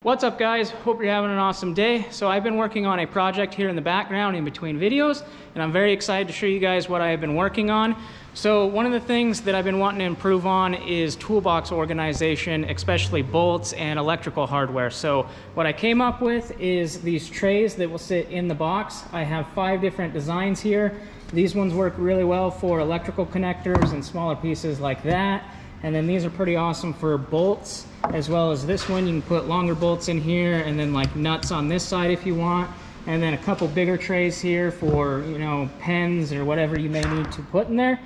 What's up guys? Hope you're having an awesome day. So I've been working on a project here in the background in between videos, and I'm very excited to show you guys what I have been working on. So one of the things that I've been wanting to improve on is toolbox organization, especially bolts and electrical hardware. So what I came up with is these trays that will sit in the box. I have 5 different designs here. These ones work really well for electrical connectors and smaller pieces like that. And then these are pretty awesome for bolts, as well as this one. You can put longer bolts in here and then like nuts on this side if you want. And then a couple bigger trays here for, you know, pens or whatever you may need to put in there.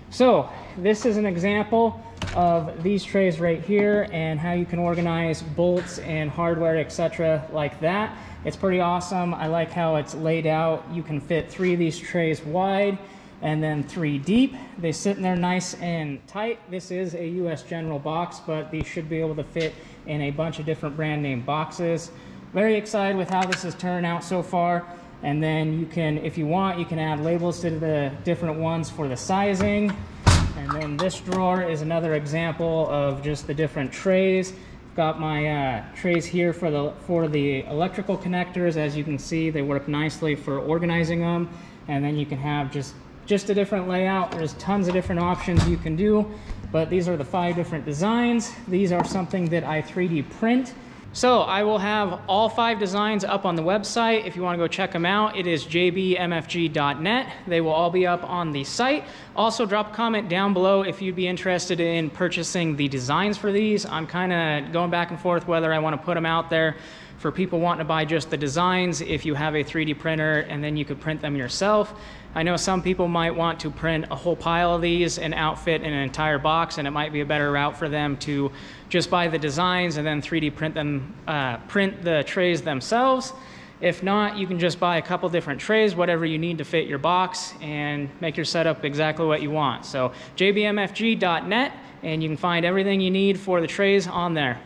So this is an example of these trays right here and how you can organize bolts and hardware, etc. like that. It's pretty awesome. I like how it's laid out. You can fit 3 of these trays wide and then 3 deep. They sit in there nice and tight. This is a US General box, but these should be able to fit in a bunch of different brand name boxes. Very excited with how this has turned out so far. And then you can, if you want, you can add labels to the different ones for the sizing. And then this drawer is another example of just the different trays. Got my trays here for the electrical connectors. As you can see, they work nicely for organizing them. And then you can have just a different layout. There's tons of different options you can do, but these are the 5 different designs. These are something that I 3D print. So I will have all 5 designs up on the website. If you want to go check them out, it is jbmfg.net. They will all be up on the site. Also drop a comment down below if you'd be interested in purchasing the designs for these. I'm kind of going back and forth whether I want to put them out there for people wanting to buy just the designs if you have a 3D printer and then you could print them yourself. I know some people might want to print a whole pile of these and outfit in an entire box, and it might be a better route for them to just buy the designs and then 3D print them, print the trays themselves. If not, you can just buy a couple different trays, whatever you need to fit your box, and make your setup exactly what you want. So jbmfg.net, and you can find everything you need for the trays on there.